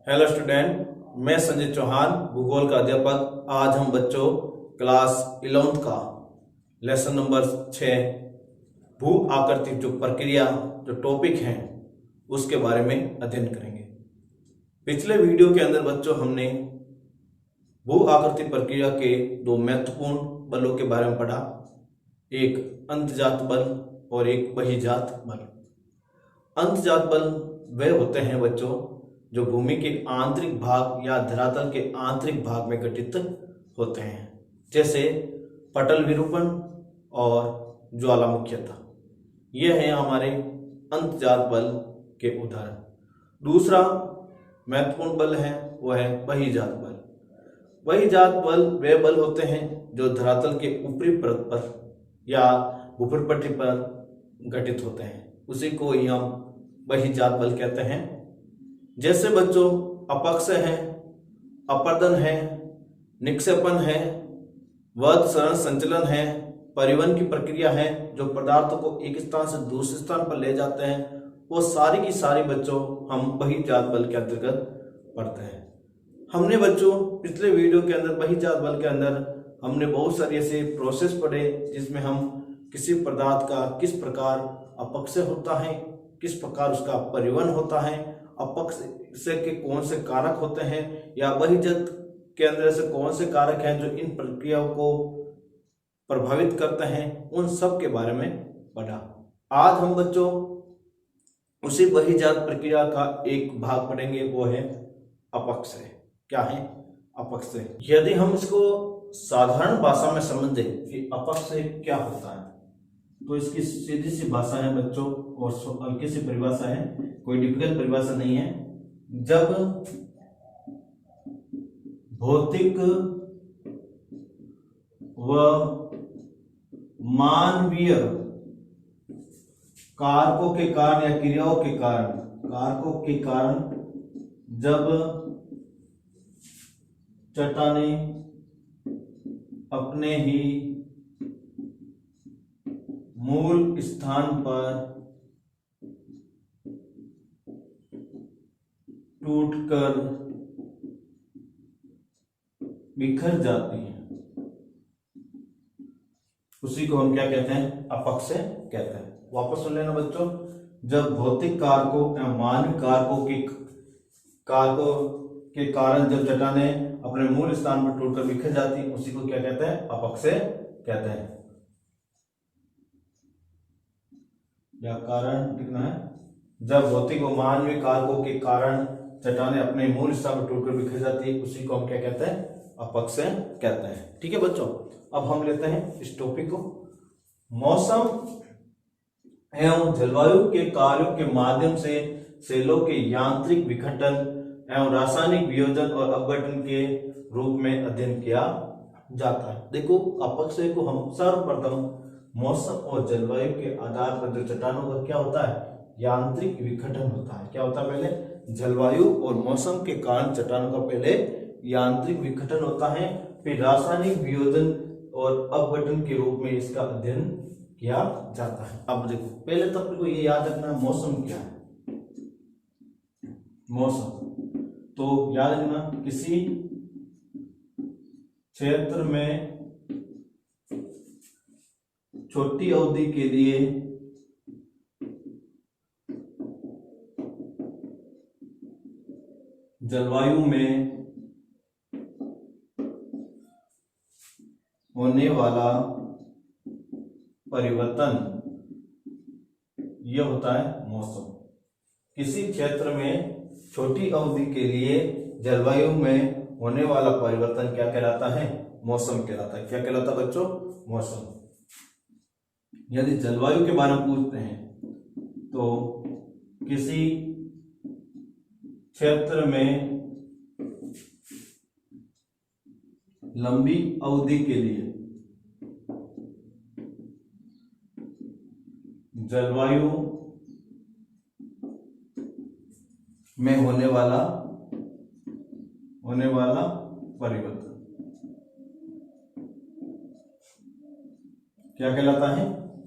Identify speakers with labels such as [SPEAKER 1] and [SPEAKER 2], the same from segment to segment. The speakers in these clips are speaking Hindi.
[SPEAKER 1] हेलो स्टूडेंट, मैं संजय चौहान, भूगोल का अध्यापक। आज हम बच्चों क्लास 11th का लेसन नंबर 6 भू आकृति जो प्रक्रिया जो टॉपिक है उसके बारे में अध्ययन करेंगे। पिछले वीडियो के अंदर बच्चों हमने भू आकृति प्रक्रिया के दो महत्वपूर्ण बलों के बारे में पढ़ा, एक अंतजात बल और एक बहिर्जात बल। अंतजात बल वे होते हैं बच्चों जो भूमि के आंतरिक भाग या धरातल के आंतरिक भाग में घटित होते हैं, जैसे पटल विरूपण और ज्वालामुखीता। यह है हमारे अंतजात बल के उदाहरण। दूसरा महत्वपूर्ण बल है वह है बहिर्जात बल। बहिर्जात बल वे बल होते हैं जो धरातल के ऊपरी परत पर या भूपटपट्टी पर घटित होते हैं, उसी को ही हम बहिर्जात बल कहते हैं। जैसे बच्चों अपक्षय है, अपर्दन है, निक्षेपण है, वध सरण संचलन है, परिवहन की प्रक्रिया है जो पदार्थों को एक स्थान से दूसरे स्थान पर ले जाते हैं, वो सारी की सारी बच्चों हम बहिर्जात बल के अंतर्गत पढ़ते हैं। हमने बच्चों पिछले वीडियो के अंदर बहिर्जात बल के अंदर हमने बहुत सारे ऐसे प्रोसेस पढ़े जिसमें हम किसी पदार्थ का किस प्रकार अपक्षय होता है, किस प्रकार उसका परिवहन होता है, अपक्षय के कौन से कारक होते हैं या बहिर्जात के अंदर से कौन से कारक हैं जो इन प्रक्रियाओं को प्रभावित करते हैं, उन सब के बारे में पढ़ा। आज हम बच्चों उसी बहिर्जात प्रक्रिया का एक भाग पढ़ेंगे, वो है अपक्षय। क्या है अपक्षय? यदि हम इसको साधारण भाषा में समझें कि अपक्षय क्या होता है तो इसकी सीधी सी भाषा है बच्चों और हल्की सी परिभाषा है, कोई डिफिकल्ट परिभाषा नहीं है। जब भौतिक व मानवीय कारकों के कारण या क्रियाओं के कारण जब चट्टानें अपने ही मूल स्थान पर टूटकर बिखर जाती हैं, उसी को हम क्या कहते हैं? अपक्षय कहते हैं। वापस सुन लेना बच्चों, जब भौतिक कारकों या मानवीय कारकों के कारण जब चट्टानें अपने मूल स्थान पर टूटकर बिखर जाती हैं, उसी को क्या कहते हैं? अपक्षय कहते हैं। या कारण लिखना है, जब भौतिक व मानवीय कारकों के कारण चट्टानें अपने मूल स्थान पर टूटकर बिखर जाती है, उसी को हम क्या कहते हैं? अपक्षय कहते हैं। ठीक है बच्चों, अब हम लेते हैं इस टॉपिक को। मौसम एवं जलवायु के कार्यों के माध्यम से सेलों के यांत्रिक विघटन एवं रासायनिक वियोजन और अपघटन के रूप में अध्ययन किया जाता है। देखो, अपक्षय को हम सर्वप्रथम मौसम और जलवायु के आधार पर जो चट्टानों का क्या होता है? यांत्रिक विघटन होता है। क्या होता है? पहले जलवायु और मौसम के कारण चट्टानों का पहले यांत्रिक विघटन होता है, फिर रासायनिक वियोजन और अपघटन के रूप में इसका अध्ययन किया जाता है। अब देखो, पहले तो आपको ये याद रखना, मौसम क्या है? मौसम तो याद रखना, किसी क्षेत्र में छोटी अवधि के लिए जलवायु में होने वाला परिवर्तन यह होता है मौसम। किसी क्षेत्र में छोटी अवधि के लिए जलवायु में होने वाला परिवर्तन क्या कहलाता है? मौसम कहलाता है। क्या कहलाता है बच्चों? मौसम। यदि जलवायु के बारे में पूछते हैं तो किसी क्षेत्र में लंबी अवधि के लिए जलवायु में होने वाला परिवर्तन क्या कहलाता है?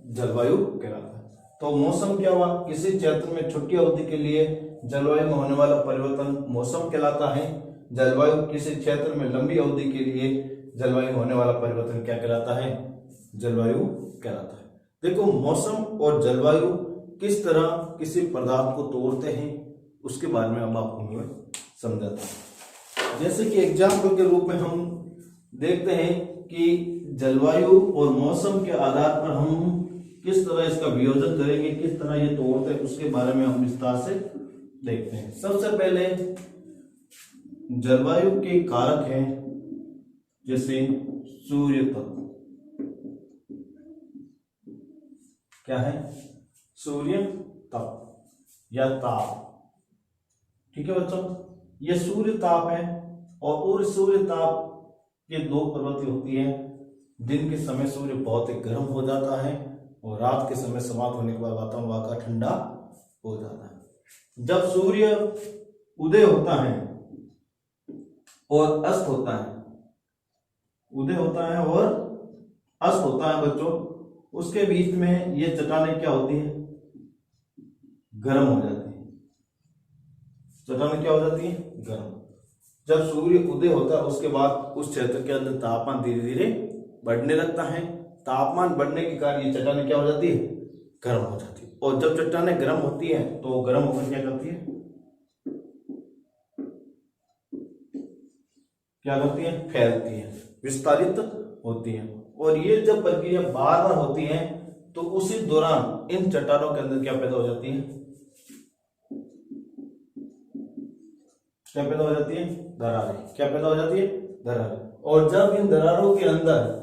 [SPEAKER 1] जलवायु कहलाता है। तो मौसम क्या हुआ, किसी क्षेत्र में छोटी अवधि के लिए जलवायु में होने वाला परिवर्तन मौसम कहलाता है। जलवायु किसी क्षेत्र में लंबी अवधि के लिए जलवायु होने वाला परिवर्तन क्या कहलाता है, जलवायु कहलाता है। देखो मौसम और जलवायु किस तरह किसी पदार्थ को तोड़ते हैं उसके बारे में अब आपको मैं समझाता हूँ। जैसे कि एग्जाम्पल के रूप में हम देखते हैं कि जलवायु और मौसम के आधार पर हम किस तरह इसका वियोजन करेंगे, किस तरह ये तोड़ते हैं, उसके बारे में हम विस्तार से देखते हैं। सबसे पहले जलवायु के कारक हैं जैसे सूर्य तत्व। क्या है, सूर्य तत्व या ताप। ठीक है बच्चों, ये सूर्य ताप है और सूर्य ताप के दो प्रवृत्ति होती है। दिन के समय सूर्य बहुत ही गर्म हो जाता है और रात के समय समाप्त होने के बाद वातावरण वहां का ठंडा हो जाता है। जब सूर्य उदय होता है और अस्त होता है, उदय होता है और अस्त होता है बच्चों, उसके बीच में ये चट्टानें क्या होती है, गर्म हो जाती है। चट्टानें क्या हो जाती है, गर्म। जब सूर्य उदय होता है उसके बाद उस क्षेत्र के अंदर तापमान धीरे धीरे बढ़ने लगता है। तापमान बढ़ने के कारण ये चट्टानें क्या हो जाती है, गर्म हो जाती है। और जब चट्टानें गर्म होती है तो गर्म होकर क्या करती है, क्या करती है, फैलती है, विस्तारित होती है। और ये जब प्रक्रिया बार बार होती है तो उसी दौरान इन चट्टानों के अंदर क्या पैदा हो जाती है, क्या पैदा हो जाती है, दरारें। क्या पैदा हो जाती है, दरारें। और जब इन दरारों के अंदर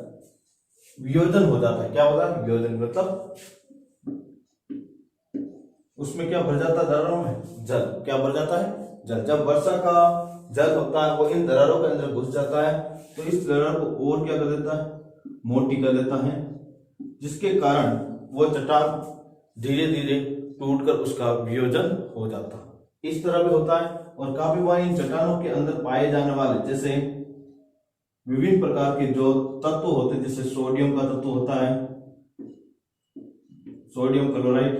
[SPEAKER 1] वियोजन हो जाता है, क्या होता है, वियोजन, मतलब उसमें क्या भर जाता है, दरारों में जल। क्या भर जाता है, जल। जब वर्षा का जल होता है वो इन दरारों के अंदर घुस जाता है तो इस दरार को और क्या कर देता है, मोटी कर देता है, जिसके कारण वो चट्टान धीरे धीरे टूटकर उसका वियोजन हो जाता है। इस तरह भी होता है। और काफी बार इन चट्टानों के अंदर पाए जाने वाले जैसे विभिन्न प्रकार के जो तत्व होते हैं, जैसे सोडियम का तत्व होता है, सोडियम क्लोराइड,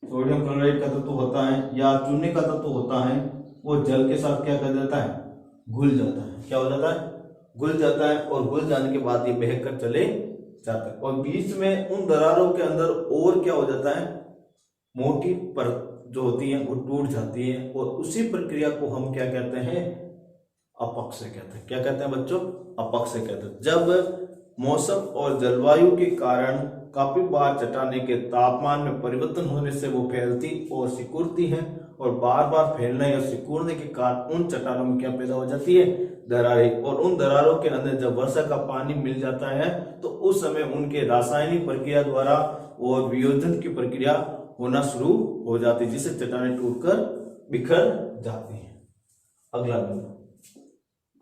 [SPEAKER 1] सोडियम क्लोराइड का तत्व होता है, या चूने का तत्व होता है, वो जल के साथ क्या कर देता है, घुल जाता है। क्या हो जाता है, घुल जाता है। और घुल जाने के बाद ये बहकर चले जाता है और बीच में उन दरारों के अंदर और क्या हो जाता है, मोटी परत जो होती है वो टूट जाती है। और उसी प्रक्रिया को हम क्या कहते हैं, अपक्षय कहते हैं। क्या कहते हैं बच्चों, अपक्षय कहते हैं। जब मौसम और जलवायु के कारण काफी बार चट्टानें के तापमान में परिवर्तन होने से वो फैलती और सिकुड़ती हैं और बार बार फैलने या सिकुड़ने के कारण उन चट्टानों में क्या पैदा हो जाती है, दरारें। और उन दरारों के अंदर जब वर्षा का पानी मिल जाता है तो उस समय उनके रासायनिक प्रक्रिया द्वारा और वियोजन की प्रक्रिया होना शुरू हो जाती है, जिससे चट्टानें टूटकर बिखर जाती हैं। अगला बिंदु,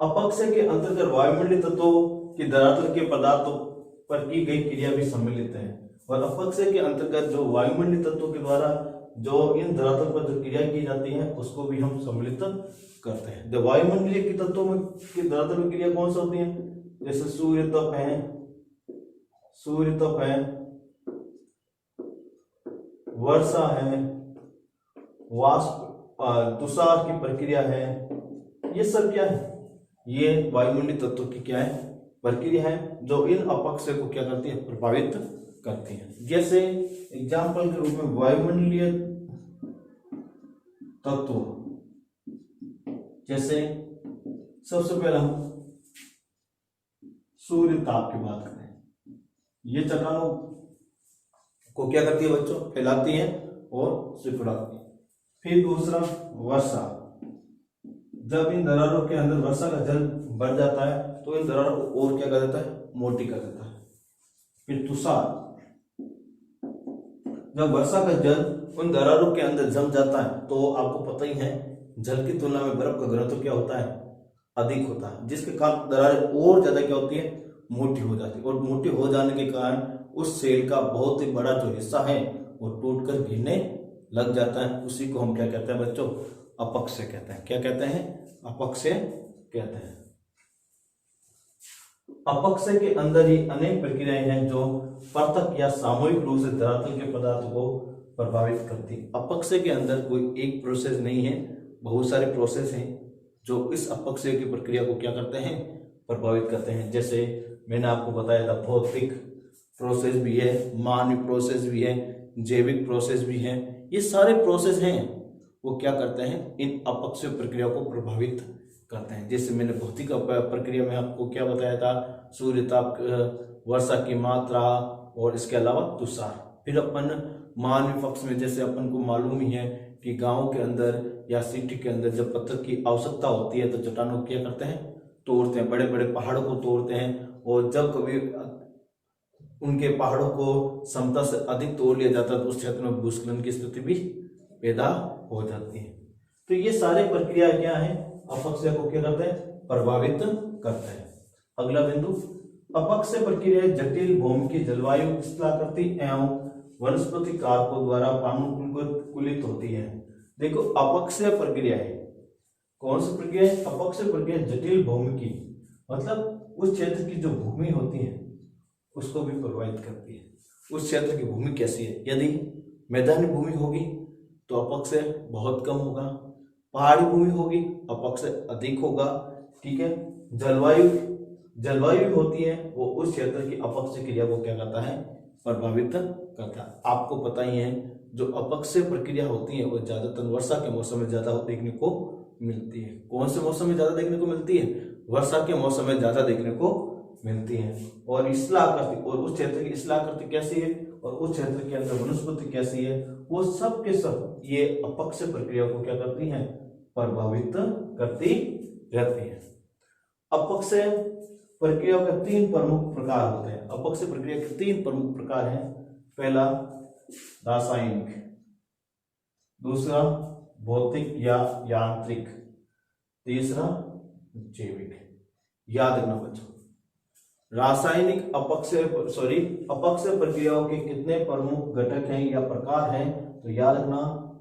[SPEAKER 1] अपक्षय के अंतर्गत वायुमंडलीय तत्वों की धरातल के पदार्थों पर की गई क्रिया भी सम्मिलित है। और अपक्षय के अंतर्गत जो वायुमंडलीय तत्वों के द्वारा जो इन धरातल पर जो क्रिया की जाती है उसको भी हम सम्मिलित करते हैं। जो वायुमंडलीय के तत्वों में की धरातल में क्रिया कौन सी होती है, जैसे सूर्य तप है, सूर्य तप है, वर्षा है, वाष्प तुषार की प्रक्रिया है, ये सब क्या है, ये वायुमंडलीय तत्वों की क्या है, प्रक्रिया है जो इन अपक्षय को क्या करती है, प्रभावित करती है। जैसे एग्जाम्पल के रूप में वायुमंडलीय तत्व, जैसे सबसे पहले हम सूर्य ताप की बात करें, ये चट्टानों को क्या करती है बच्चों, फैलाती है और सिकुड़ाती है। फिर दूसरा वर्षा, जब इन दरारों के अंदर वर्षा का जल बढ़ जाता है तो इन दरारों को और क्या कर देता है, मोटी कर देता है। फिर तुषार, जब वर्षा का जल उन दरारों के अंदर जम जाता है तो आपको पता ही है जल की तुलना में बर्फ का घनत्व क्या होता है, अधिक होता है, जिसके कारण दरारें और ज्यादा क्या होती है, मोटी हो जाती है। और मोटी हो जाने के कारण उस सेल का बहुत ही बड़ा जो हिस्सा है वो टूटकर गिरने लग जाता है। उसी को हम क्या कहते हैं बच्चों, अपक्षय कहते हैं। क्या कहते हैं, अपक्षय कहते हैं। अपक्षय के अंदर ही अनेक प्रक्रियाएं हैं जो पृथक या सामूहिक रूप से धरातल के पदार्थ को प्रभावित करती है। अपक्षय के अंदर कोई एक प्रोसेस नहीं है, बहुत सारे प्रोसेस हैं जो इस अपक्षय की प्रक्रिया को क्या करते हैं, प्रभावित करते हैं। जैसे मैंने आपको बताया था, भौतिक प्रोसेस भी है, मानवीय प्रोसेस भी है, जैविक प्रोसेस भी है। ये सारे प्रोसेस हैं वो क्या करते हैं, इन अपक्षय प्रक्रिया को प्रभावित करते हैं। जैसे मैंने भौतिक प्रक्रिया में आपको क्या बताया था, सूर्यताप, वर्षा की मात्रा और इसके अलावा तुषार। फिर अपन मानवीय पक्ष में, जैसे अपन को मालूम ही है कि गांव के अंदर या सिटी के अंदर जब पत्थर की आवश्यकता होती है तो चट्टानों क्या करते हैं, तोड़ते हैं, बड़े बड़े पहाड़ों को तोड़ते हैं। और जब कभी उनके पहाड़ों को क्षमता से अधिक तोड़ लिया जाता है तो उस क्षेत्र में भूस्खलन की स्थिति भी पैदा हो जाती है। तो ये सारे प्रक्रिया क्या है, अपक्षय को क्या करते हैं, प्रभावित करते हैं। अगला बिंदु, अपक्षय प्रक्रिया जटिल भौमिकी, जलवायु, स्थलाकृति एवं वनस्पति कारकों द्वारा अनुकूलित होती है। देखो अपक्षय प्रक्रिया है, कौन सी प्रक्रिया है, अपक्षय प्रक्रिया जटिल भौमिकी, मतलब उस क्षेत्र की जो भूमि होती है उसको भी प्रभावित करती है। उस क्षेत्र की भूमि कैसी है, यदि मैदानी भूमि होगी तो अपक्षय बहुत कम होगा, पहाड़ी भूमि होगी अपक्षय अधिक होगा। ठीक है, जलवायु होती है वो उस क्षेत्र की अपक्षय क्रिया को क्या करता है, प्रभावित करता है। आपको पता ही है जो अपक्षय प्रक्रिया होती है वो ज्यादातर वर्षा के मौसम में ज्यादा देखने को मिलती है। कौन से मौसम में ज्यादा देखने को मिलती है, वर्षा के मौसम में ज्यादा देखने को मिलती है। और स्थलाकृति, और उस क्षेत्र की स्थलाकृति कैसी है और उस क्षेत्र के अंदर वनस्पति कैसी है, वो सब के सब ये अपक्षय प्रक्रिया को क्या करती हैं, प्रभावित करती रहती है। अपक्षय प्रक्रिया के तीन प्रमुख प्रकार होते हैं। अपक्षय प्रक्रिया के तीन प्रमुख प्रकार हैं। पहला रासायनिक, दूसरा भौतिक या यांत्रिक, तीसरा जैविक। याद रखना बच्चों, रासायनिक अपक्षय प्रक्रियाओं के कितने प्रमुख घटक हैं या प्रकार हैं, तो याद रखना,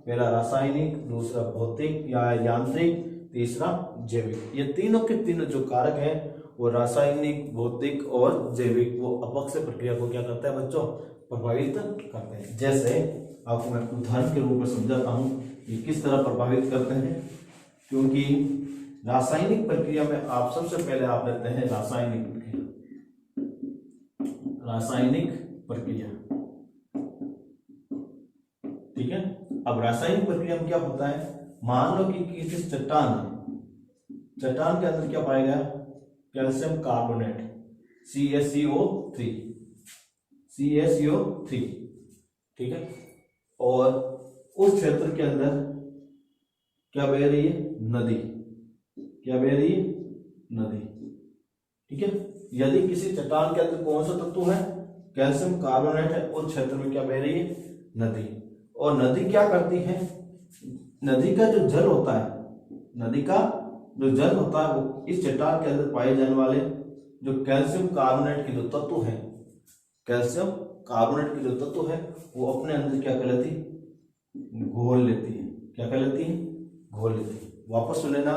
[SPEAKER 1] पहला रासायनिक, दूसरा भौतिक या यांत्रिक, तीसरा जैविक। ये तीनों के तीनों जो कारक हैं वो रासायनिक, भौतिक और जैविक, वो अपक्षय प्रक्रिया को क्या करता है बच्चों, प्रभावित करते हैं। जैसे आपको मैं उदाहरण के रूप में समझाता हूं ये किस तरह प्रभावित करते हैं। क्योंकि रासायनिक प्रक्रिया में आप सबसे पहले आप लेते हैं रासायनिक प्रक्रिया। ठीक है, अब रासायनिक प्रक्रिया में क्या होता है, मान लो कि किसी चट्टान के अंदर क्या पाया गया, कैल्शियम कार्बोनेट CaCO3। ठीक है, और उस क्षेत्र के अंदर क्या बह रही है, नदी। क्या बह रही है, नदी। ठीक है, यदि किसी चट्टान के अंदर कौन सा तत्व है, कैल्शियम कार्बोनेट है, उस क्षेत्र में क्या बह रही है, नदी। और नदी क्या करती है, नदी का जो जल होता है, वो इस चट्टान के अंदर पाए जाने वाले जो कैल्शियम कार्बोनेट के जो तत्व है, वो अपने अंदर क्या कर लेती, घोल लेती है। क्या कर लेती है, घोल लेती है। वापस सुन लेना,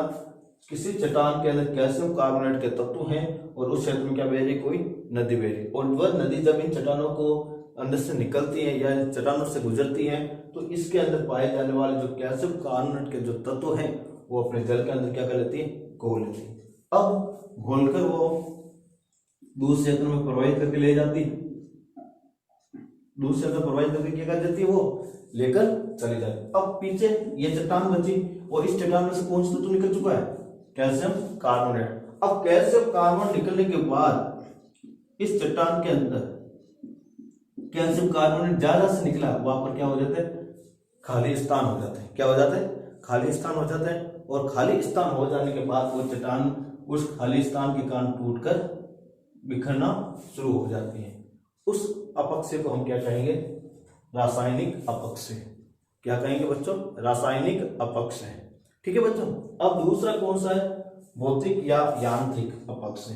[SPEAKER 1] किसी चट्टान के अंदर कैल्शियम कार्बोनेट के तत्व हैं और उस क्षेत्र में क्या बह रही, कोई नदी बह रही, और वह नदी जब इन चट्टानों को अंदर से निकलती है या चट्टानों से गुजरती है तो इसके अंदर पाए जाने वाले जो कैल्शियम कार्बोनेट के जो तत्व हैं वो अपने जल के अंदर क्या कर लेती है, घोल लेती है। अब घोलकर वो दूसरे क्षेत्र में प्रवाहित करके ले जाती है, दूसरे क्षेत्र प्रवाहित करके क्या कर देती है, वो लेकर चली जाती है। अब पीछे ये चट्टान बची और इस चट्टान में से कौन सा तत्व निकल चुका है, कैल्शियम कार्बोनेट। अब कैल्शियम कार्बोनेट निकलने के बाद इस चट्टान के अंदर कैल्शियम कार्बोनेट ज्यादा से निकला, वहां पर क्या हो जाता है, खाली स्थान हो जाते हैं। क्या हो जाता है, खाली स्थान हो जाता है। और खाली स्थान हो जाने के बाद वो चट्टान उस खाली स्थान के कारण टूटकर बिखरना शुरू हो जाती है। उस अपक्षय को हम क्या कहेंगे, रासायनिक अपक्षय। क्या कहेंगे बच्चों, रासायनिक अपक्षय। ठीक है बच्चों, अब दूसरा कौन सा है, भौतिक या यांत्रिक अपक्षय।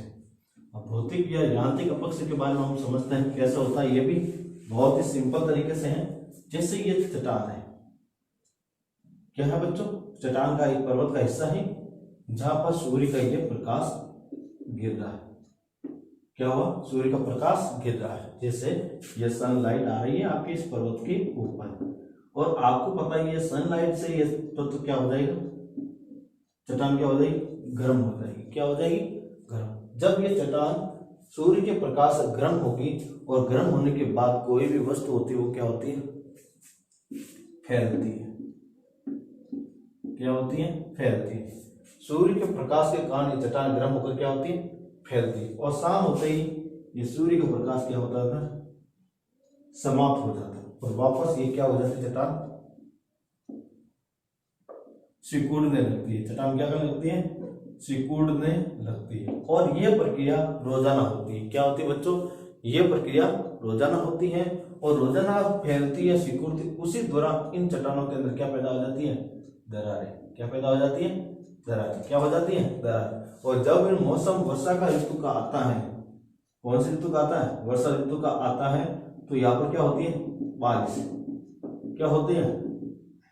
[SPEAKER 1] अब भौतिक या यांत्रिक अपक्षय के बारे में हम समझते हैं कैसा होता है। ये भी बहुत ही सिंपल तरीके से है। जैसे ये चट्टान है, क्या है बच्चों, चट्टान का एक पर्वत का हिस्सा है जहां पर सूर्य का ये प्रकाश गिर रहा है। क्या हुआ, सूर्य का प्रकाश गिर रहा है। जैसे ये सनलाइट आ रही है आपके इस पर्वत के ऊपर, और आपको पता ही है सनलाइट से ये तो क्या हो जाएगा, चट्टान क्या हो जाएगी, गर्म हो जाएगी। क्या हो जाएगी, गर्म। जब ये चट्टान सूर्य के प्रकाश से गर्म होगी, और गर्म होने के बाद कोई भी वस्तु होती है वो क्या होती है, फैलती है। क्या होती है, फैलती है। सूर्य के प्रकाश के कारण ये चट्टान गर्म होकर क्या होती है, फैलती है। और शाम होते ही ये सूर्य का प्रकाश क्या होता है, समाप्त हो जाता है, और वापस ये क्या हो जाती है, चट्टान सिकुड़ने लगती है। चट्टान क्या करने लगती है, सिकुड़ने लगती है। और ये प्रक्रिया रोजाना होती है। क्या होती है बच्चों, ये प्रक्रिया रोजाना होती है, और रोजाना फैलती है, सिकुड़ती। उसी दौरान इन चट्टानों के अंदर क्या पैदा हो जाती है, दरारें। क्या पैदा हो जाती है, दरारें। क्या हो जाती है, दरारें। और जब इन मौसम वर्षा का ऋतु का आता है, कौन से ऋतु का आता है, वर्षा ऋतु का आता है, तो यहाँ पर क्या होती है, बारिश। क्या होती है,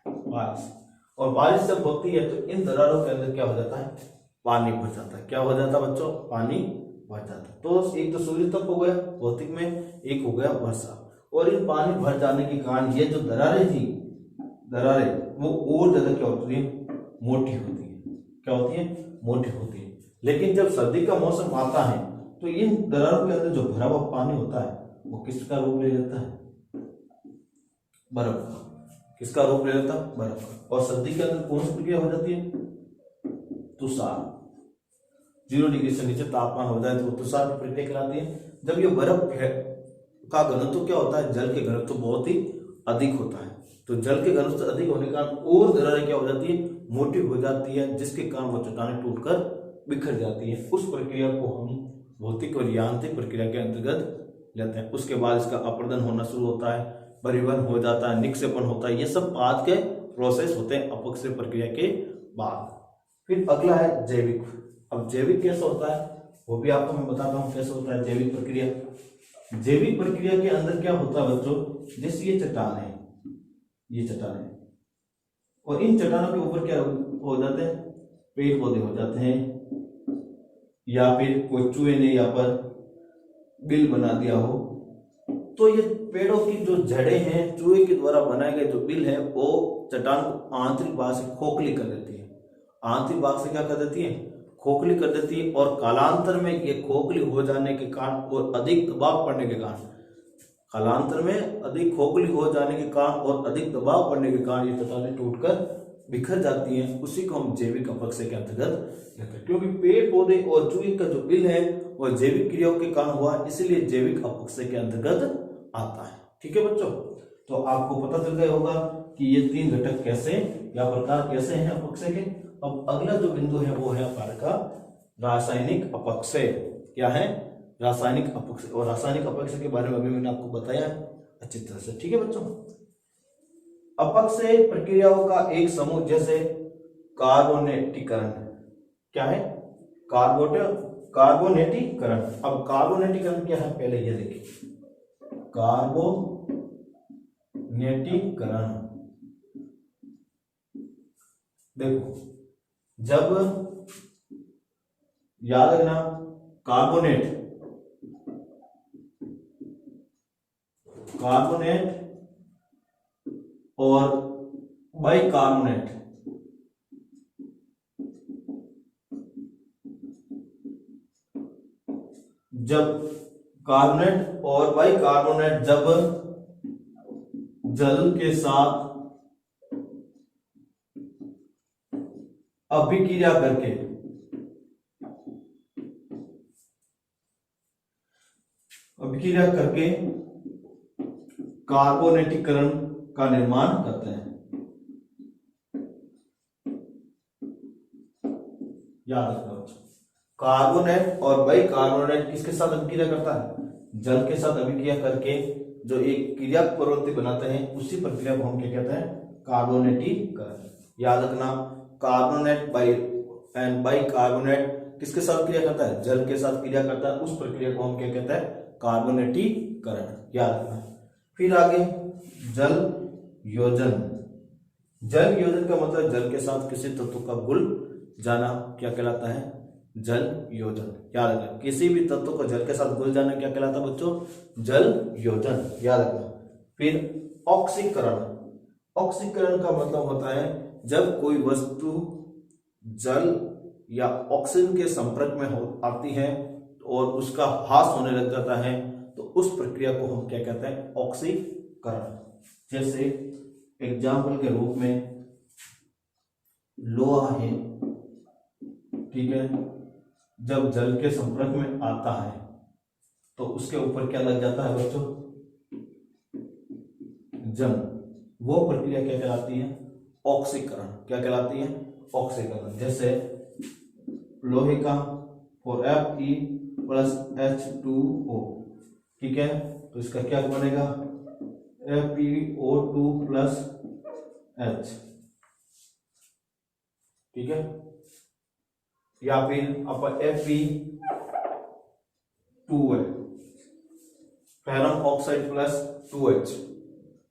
[SPEAKER 1] बारिश। और बारिश जब होती है तो इन दरारों के अंदर क्या हो जाता है, पानी भर जाता है। क्या हो जाता है बच्चों, पानी भर जाता है। तो एक तो सूर्य तप हो गया भौतिक में, एक हो गया वर्षा। और इन पानी भर जाने के कारण ये जो दरारें थी, दरारें वो और ज्यादा क्या होती है, मोटी होती है। क्या होती है, मोटी होती है। लेकिन जब सर्दी का मौसम आता है तो इन दरारों के अंदर जो भरा हुआ पानी होता है वो किसका रूप ले लेता है, बर्फ का। किसका रूप ले लेता है, बर्फ का। और सर्दी के अंदर कौन सी प्रक्रिया हो जाती है, तुषार। 0 डिग्री से नीचे तापमान हो जाए तो वो तुषार की प्रक्रिया कहलाती है। जब ये बर्फ का घनत्व क्या होता है, जल के घनत्व बहुत ही अधिक होता है, तो जल के घनत्व अधिक होने के कारण और दरारें क्या हो जाती है, मोटी हो जाती है, जिसके कारण वो चट्टानें टूटकर बिखर जाती है। उस प्रक्रिया को हम भौतिक और यांत्रिक प्रक्रिया के अंतर्गत लेते हैं। उसके बाद इसका अपरदन होना शुरू होता है, परिवहन हो जाता है, निक्षेपण होता है। ये सब बाद के प्रोसेस होते हैं अपक्षय प्रक्रिया के बाद। फिर अगला है जैविक। अब जैविक कैसे होता है वो भी आपको मैं बताता हूँ कैसे होता है जैविक प्रक्रिया। जैविक प्रक्रिया के अंदर क्या होता है बच्चों, जैसे ये चट्टान है, ये चट्टान है, और इन चट्टानों के ऊपर क्या हो जाते हैं, पेड़ पौधे हो जाते हैं, या फिर कोई चूहे ने यहाँ पर बिल बना दिया हो, तो ये पेड़ों की जो जड़ें हैं, चूहे के द्वारा बनाए गए जो बिल है वो चट्टान को आंतरिक भाग से खोखली कर देती है। आंतरिक भाग से क्या कर देती है, खोखली कर देती है। और कालांतर में ये खोखली हो जाने के कारण और अधिक दबाव पड़ने के कारण, कालांतर में अधिक खोखली हो जाने के कारण और अधिक दबाव पड़ने के कारण ये चट्टानें टूटकर बिखर जाती हैं। उसी को हम जैविक अपक्षय के अंतर्गत लेते हैं, क्योंकि पेड़ पौधे और चूहे का जो बिल है वो जैविक क्रियाओं के कारण हुआ, इसलिए जैविक अपक्षय के अंतर्गत आता है। ठीक है बच्चों, तो आपको पता चल गया होगा कि ये 3 घटक कैसे या प्रकार कैसे हैं अपक्षय के। अब अगला जो बिंदु है वो है हमारे का रासायनिक अपक्षय। क्या है, रासायनिक अपक्षय। और रासायनिक अपक्षय के बारे में अभी मैंने आपको बताया अच्छी तरह से। ठीक है बच्चों, अपक्षय प्रक्रियाओं का एक समूह जैसे कार्बोनेटीकरण। क्या है, कार्बोनेटीकरण। अब कार्बोनेटीकरण क्या है पहले ये देखिए, कार्बोनेटीकरण। देखो, जब याद रखना कार्बोनेट और बाइकार्बोनेट, जब कार्बोनेट और बाइकार्बोनेट जब जल के साथ अभिक्रिया करके कार्बोनेटीकरण का निर्माण करते हैं। याद रखना बच्चों, कार्बोनेट और बाइकार्बोनेट किसके साथ अभिक्रिया करता है, जल के साथ अभिक्रिया करके जो एक क्रिया प्रवृत्ति बनाते हैं, उसी प्रक्रिया को हम क्या कहते हैं, कार्बोनेटीकरण। याद रखना, कार्बोनेट बाइकार्बोनेट किसके साथ क्रिया करता है, जल के साथ क्रिया करता है, उस प्रक्रिया को हम क्या कहते हैं, कार्बोनेटीकरण। याद रखना। फिर आगे जल योजन। जल योजन का मतलब जल के साथ किसी तत्व का घुल जाना क्या कहलाता है, जल योजन। याद रखना, किसी भी तत्व को जल के साथ घुल जाना क्या कहलाता है बच्चों? जल योजन। याद रखना। फिर ऑक्सीकरण। ऑक्सीकरण का मतलब होता है जब कोई वस्तु जल या ऑक्सीजन के संपर्क में आती है और उसका ह्रास होने लग जाता है, तो उस प्रक्रिया को हम क्या कहते हैं? ऑक्सीकरण। जैसे एग्जाम्पल के रूप में लोहा है, ठीक है, जब जल के संपर्क में आता है तो उसके ऊपर क्या लग जाता है बच्चों? जंग। वो प्रक्रिया क्या कहलाती है? ऑक्सीकरण। क्या कहलाती है? ऑक्सीकरण। जैसे लोहे का Fe प्लस H2O, ठीक है, तो इसका क्या बनेगा? FeO2 प्लस H, ठीक है, या फिर अपन Fe2 है, फेरम ऑक्साइड प्लस 2H,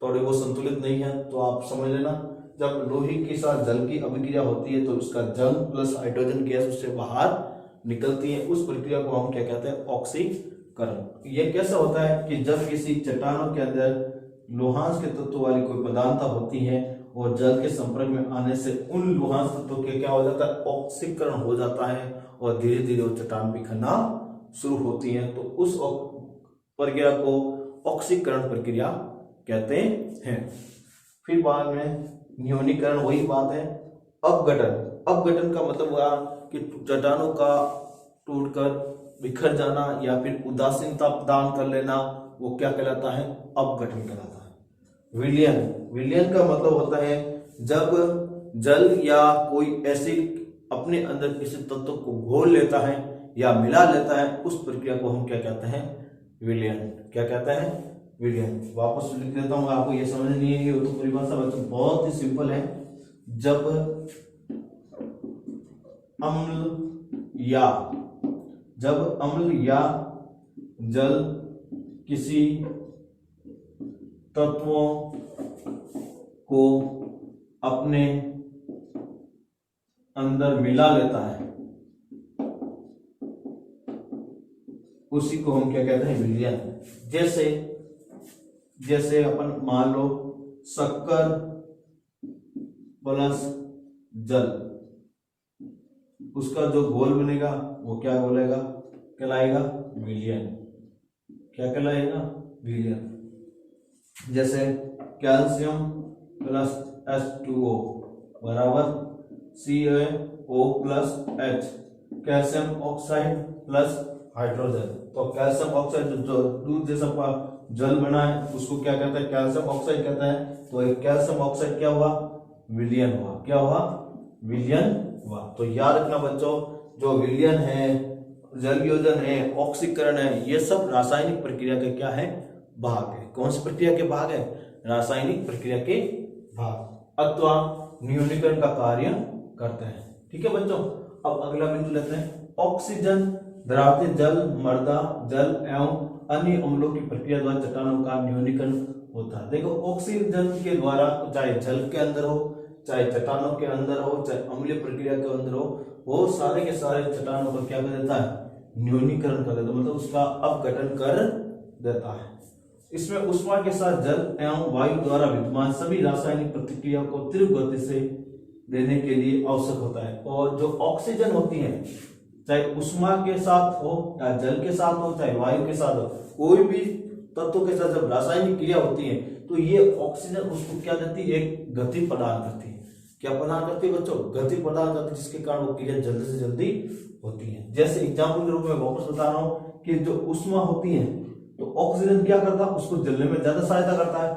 [SPEAKER 1] थोड़े वो संतुलित नहीं है तो आप समझ लेना। जब लोहे के साथ जल की अभिक्रिया होती है तो उसका जंग प्लस हाइड्रोजन गैस उससे बाहर निकलती है, उस प्रक्रिया को हम क्या कहते हैं? ऑक्सीकरण। ये कैसा होता है कि जब किसी चट्टानों के अंदर लोहांश के तत्व वाली कोई पदार्थता होती है और जल के संपर्क में आने से उन लोहांश तत्वों के क्या हो जाता है? ऑक्सीकरण हो जाता है और धीरे धीरे वो चट्टान बिखरना शुरू होती है, तो उस प्रक्रिया को ऑक्सीकरण प्रक्रिया कहते हैं। फिर बाद में न्यूनीकरण, वही बात है। अपघटन। अपघटन का मतलब हुआ कि चट्टानों का टूटकर बिखर जाना या फिर उदासीनता प्रदान कर लेना, वो क्या कहलाता है? अपघटन कहलाता है। विलयन। विलयन का मतलब होता है जब जल या कोई एसिड अपने अंदर किसी तत्व को घोल लेता है या मिला लेता है, उस प्रक्रिया को हम क्या कहते हैं? विलयन। क्या कहते हैं? विलयन। वापस लिख देता हूं, आपको ये समझ नहीं है, ये तो पूरी भाषा बच्चों बहुत ही सिंपल है। जब अम्ल या जल किसी तत्वों को अपने अंदर मिला लेता है, उसी को हम क्या कहते हैं? विलयन। जैसे अपन मान लो शक्कर प्लस जल, उसका जो घोल बनेगा वो क्या बोलेगा? कहलाएगा विलयन। क्या कहलाएगा? विलयन। जैसे कैल्शियम प्लस H2O बराबर CaO plus H, calcium oxide plus hydrogen. तो कैल्शियम ऑक्साइड जो दूध जैसा जल बना है उसको क्या कहते हैं? कैल्शियम ऑक्साइड कहता है। तो एक कैल्शियम ऑक्साइड क्या हुआ? विलयन हुआ। क्या हुआ? विलयन हुआ। तो याद रखना बच्चों, जो विलयन है, जल योजन है, ऑक्सीकरण है, ये सब रासायनिक प्रक्रिया के क्या है? भाग है। कौन सी प्रक्रिया के भाग है? रासायनिक प्रक्रिया के भाग अथवा न्यूनीकरण का कार्य करते हैं। ठीक है बच्चों, अब अगला बिंदु लेते हैं। ऑक्सीजन द्रावतीय जल, मृदा जल एवं अन्य अम्लों की प्रक्रिया द्वारा चट्टानों का न्यूनीकरण होता है। देखो, ऑक्सीजन के द्वारा चाहे जल के अंदर हो, चाहे चट्टानों के अंदर हो, चाहे अम्लीय प्रक्रिया के अंदर हो, वो सारे के सारे चट्टानों को क्या कर देता है? न्यूनीकरण कर देता है, मतलब उसका अपघटन कर देता है। इसमें ऊष्मा के साथ जल एवं वायु द्वारा विद्यमान सभी रासायनिक प्रतिक्रिया को तीव्र गति से देने के लिए आवश्यक होता है। और जो ऑक्सीजन होती है, चाहे ऊष्मा के साथ हो या जल के साथ हो, चाहे वायु के साथ हो, कोई भी तत्वों के साथ जब रासायनिक क्रिया होती है तो ये ऑक्सीजन उसको क्या देती है? एक गति प्रदान करती है। क्या प्रदान करती है बच्चों? गति प्रदान करती है, जिसके कारण वो क्रिया जल्दी से जल्दी होती है। जैसे एग्जाम्पल के रूप में वापस बता रहा हूं कि जो ऊष्मा होती है तो ऑक्सीजन क्या करता है? उसको जलने में ज्यादा सहायता करता है।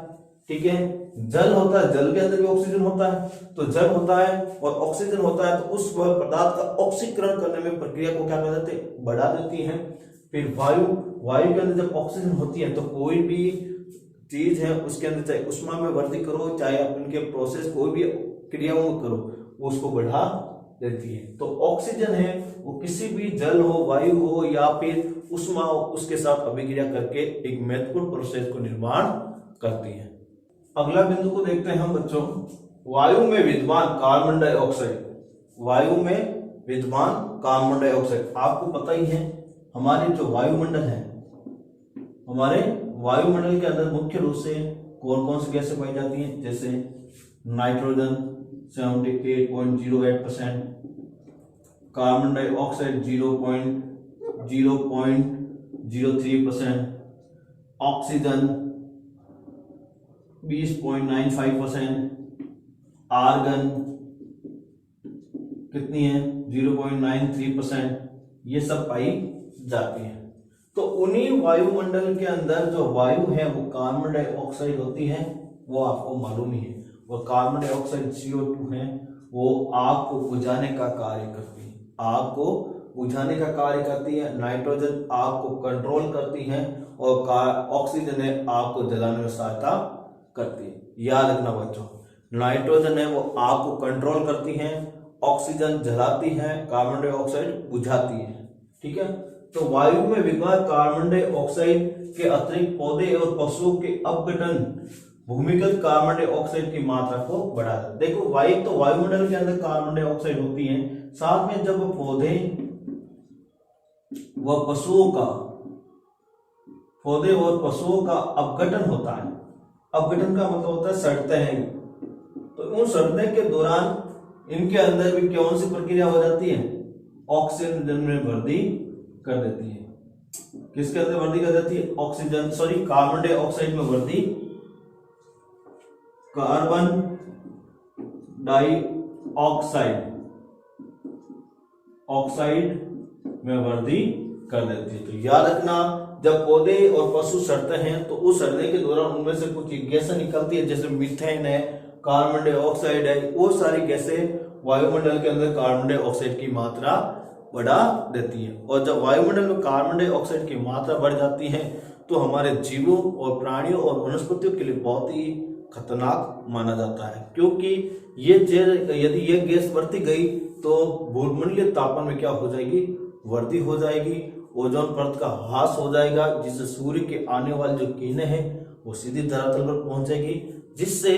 [SPEAKER 1] ठीक है, जल होता है, जल के अंदर भी ऑक्सीजन होता है, तो जल होता है और ऑक्सीजन होता है, तो उस पदार्थ का ऑक्सीकरण करने में प्रक्रिया को क्या कर देते हैं? बढ़ा देती है। फिर वायु के अंदर जब ऑक्सीजन होती है तो कोई भी चीज है उसके अंदर, चाहे ऊष्मा में वृद्धि करो, चाहे अपन के प्रोसेस कोई भी क्रियाओं में करो, वो उसको बढ़ा देती है। तो ऑक्सीजन है वो किसी भी जल हो, वायु हो या फिर ऊष्मा हो, उसके साथ अभिक्रिया करके एक महत्वपूर्ण प्रोसेस को निर्माण करती है। अगला बिंदु को देखते हैं हम बच्चों। वायु में विद्यमान कार्बन डाइऑक्साइड, वायु में विद्यमान कार्बन डाइऑक्साइड। आपको पता ही है हमारे जो वायुमंडल है, हमारे वायुमंडल के अंदर मुख्य रूप से कौन कौन सी गैसें पाई जाती हैं, जैसे nitrogen 78.08%, carbon dioxide 0.03%, oxygen 20.95%, argon कितनी है 0.93%, ये सब पाई जाती है। तो उन्हीं वायुमंडल के अंदर जो वायु है वो कार्बन डाइऑक्साइड होती है, वो आपको मालूम ही है। वो कार्बन डाइऑक्साइड CO2 है, वो आग को बुझाने का कार्य करती है, आग को बुझाने का कार्य करती है। नाइट्रोजन आग को कंट्रोल करती है और ऑक्सीजन है आग को जलाने में सहायता करती है। याद रखना बच्चों, नाइट्रोजन है वो आग को कंट्रोल करती है, ऑक्सीजन जलाती है, कार्बन डाइऑक्साइड बुझाती है। ठीक है, तो वायु में विद्यमान कार्बन डाइऑक्साइड के अतिरिक्त पौधे और पशुओं के अपघटन भूमिगत कार्बन डाइऑक्साइड की मात्रा को बढ़ा देता है। देखो वायु तो वायुमंडल के अंदर कार्बन डाइऑक्साइड होती है, साथ में जब पौधे व पशुओं का अपघटन होता है, अपघटन का मतलब होता है सड़ते हैं, तो उन सड़ने के दौरान इनके अंदर भी कौन सी प्रक्रिया हो जाती है, ऑक्सीजन में वृद्धि कर देती है। किसके अंदर वृद्धि कर देती है, कार्बन डाइऑक्साइड में वृद्धि, कार्बन डाइऑक्साइड में वृद्धि कर देती है। तो याद रखना, जब पौधे और पशु सड़ते हैं तो उस सड़ने के दौरान उनमें से कुछ गैसें निकलती है, जैसे मीथेन है, कार्बन डाइऑक्साइड है, वो सारी गैसें वायुमंडल के अंदर कार्बन डाइऑक्साइड की मात्रा बढ़ा देती है। और जब वायुमंडल में कार्बन डाइऑक्साइड की मात्रा बढ़ जाती है तो हमारे जीवों और प्राणियों और वनस्पतियों के लिए बहुत ही खतरनाक माना जाता है, क्योंकि यदि ये गैस बढ़ती गई तो भूमंडलीय तापमान में क्या हो जाएगी, वृद्धि हो जाएगी, ओजोन परत का ह्रास हो जाएगा, जिससे सूर्य के आने वाली जो किरणें हैं वो सीधी धरातल पर पहुंचेगी, जिससे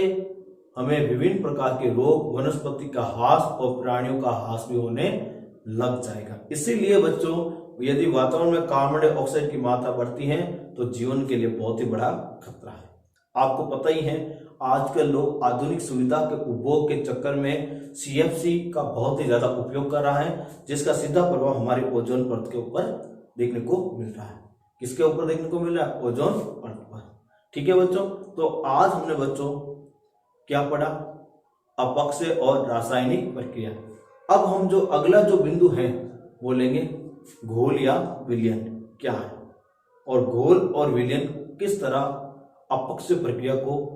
[SPEAKER 1] हमें विभिन्न प्रकार के रोग, वनस्पति का ह्रास और प्राणियों का ह्रास भी होने लग जाएगा। इसीलिए बच्चों, यदि वातावरण में कार्बन डाइऑक्साइड की मात्रा बढ़ती है तो जीवन के लिए बहुत ही बड़ा खतरा है। आपको पता ही है आजकल लोग आधुनिक सुविधा के उपभोग के चक्कर में CFC का बहुत ही ज्यादा उपयोग कर रहा है, जिसका सीधा प्रभाव हमारे ओजोन परत के ऊपर देखने को मिल रहा है। किसके ऊपर देखने को मिल रहा है, ओजोन परत पर। ठीक है बच्चों, तो आज हमने बच्चों क्या पढ़ा, अपक्षय और रासायनिक प्रक्रिया। अब हम जो अगला जो बिंदु है वो लेंगे घोल या विलयन क्या है, और घोल और विलयन किस तरह अपक्षय प्रक्रिया को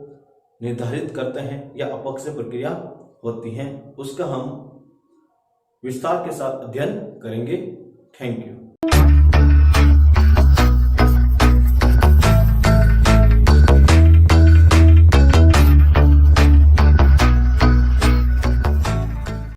[SPEAKER 1] निर्धारित करते हैं या अपक्षय प्रक्रिया होती है, उसका हम विस्तार के साथ अध्ययन करेंगे। Thank you.